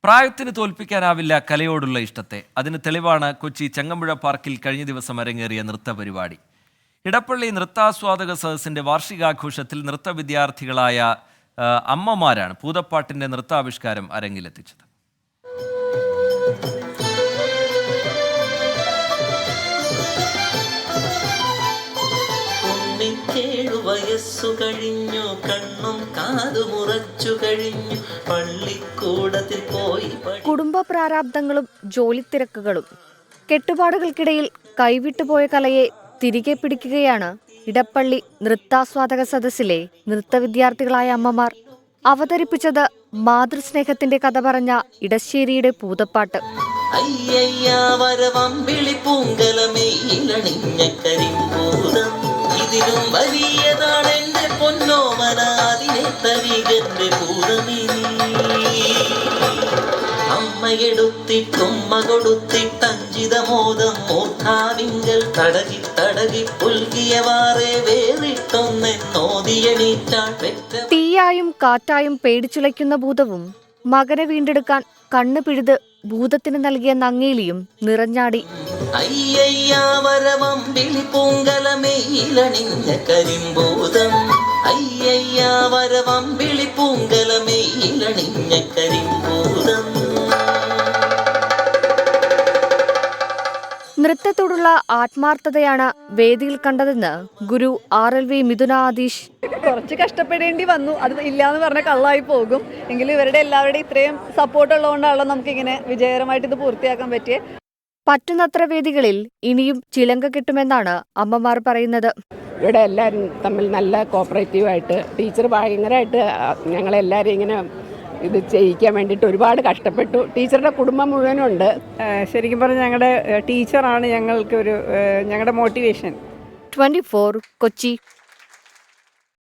പ്രായത്തിന് തോൽപ്പിക്കാനാവില്ല കലയോടുള്ള ഇഷ്ടത്തെ. അതിന് തെളിവാണ് കൊച്ചി ചങ്ങമ്പുഴ പാർക്കിൽ കഴിഞ്ഞ ദിവസം അരങ്ങേറിയ നൃത്ത പരിപാടി. ഇടപ്പള്ളി നൃത്താസ്വാദക സദസ്സിന്റെ വാർഷികാഘോഷത്തിൽ നൃത്ത വിദ്യാർത്ഥികളായ അമ്മമാരാണ് പൂതപ്പാട്ടിന്റെ നൃത്താവിഷ്കാരം അരങ്ങിലെത്തിച്ചത്. വയസ്സു കഴിഞ്ഞു, കണ്ണും കാതുമുറച്ചു കഴിഞ്ഞു, പള്ളിക്കൂടത്തിൽ പോയി. കുടുംബ പ്രാരാബ്ദങ്ങളും ജോലിത്തിരക്കുകളും കെട്ടുപാടുകൾക്കിടയിൽ കൈവിട്ടുപോയ കലയെ തിരികെ പിടിക്കുകയാണ് ഇടപ്പള്ളി നൃത്താസ്വാദക സദസ്സിലെ നൃത്ത വിദ്യാർത്ഥികളായ അമ്മമാർ. അവതരിപ്പിച്ചത് മാതൃസ്നേഹത്തിന്റെ കഥ പറഞ്ഞ ഇടശ്ശേരിയുടെ പൂതപ്പാട്ട്. ഇതിലും വലിയതാണ് എന്റെ പൊന്നോമന, അതിനെ തരികന്റെ പൂതമിനി. അമ്മയെടുത്തിട്ടുമ്മ കൊടുത്തിട്ടഞ്ചിതമോദം മൂർധാവിങ്കൽ തടകി തടകി പുൽകിയവാറെ വേറിട്ടൊന്നെന്നോദിയണീറ്റാൾ. തീയായും കാറ്റായും പേടിച്ചുലയ്ക്കുന്ന ഭൂതവും മകനെ വീണ്ടെടുക്കാൻ കണ്ണു പിഴുത് ഭൂതത്തിന് നൽകിയ നങ്ങേലിയും നിറഞ്ഞാടി. അയ്യയ്യാവരവമ്പിളി പൂങ്കലമേയിലണിഞ്ഞ കരിമ്പൂതം, അയ്യയ്യാവരവമ്പിളി പൂങ്കലമേയിലണിഞ്ഞ കരിമ്പൂതം. നൃത്തത്തോടുള്ള ആത്മാർത്ഥതയാണ് വേദിയിൽ കണ്ടതെന്ന് ഗുരു RLV മിഥുന ആദീഷ്. കുറച്ച് കഷ്ടപ്പെടേണ്ടി വന്നു, അത് ഇല്ലാന്ന് പറഞ്ഞാൽ കള്ളായി പോകും. എങ്കിലും ഇവരുടെ എല്ലാവരുടെയും ഇത്രയും സപ്പോർട്ട് ഉള്ളതുകൊണ്ടാണല്ലോ നമുക്കിങ്ങനെ വിജയകരമായിട്ട് ഇത് പൂർത്തിയാക്കാൻ പറ്റിയേ. പറ്റുന്നത്ര വേദികളിൽ ഇനിയും ചിലങ്ക കിട്ടുമെന്നാണ് അമ്മമാർ പറയുന്നത്. ഇവിടെ എല്ലാവരും തമ്മിൽ നല്ല കോപ്പറേറ്റീവായിട്ട് ടീച്ചർ ഭയങ്കരമായിട്ട് ഞങ്ങളെല്ലാവരും ഇങ്ങനെ ഇത് ചെയ്യിക്കാൻ വേണ്ടിയിട്ട് ഒരുപാട് കഷ്ടപ്പെട്ടു. ടീച്ചറുടെ കുടുംബം മുഴുവനുണ്ട്. ശരിക്കും പറഞ്ഞാൽ ഞങ്ങളുടെ ടീച്ചറാണ് ഞങ്ങൾക്ക് ഞങ്ങളുടെ മോട്ടിവേഷൻ. 24 കൊച്ചി.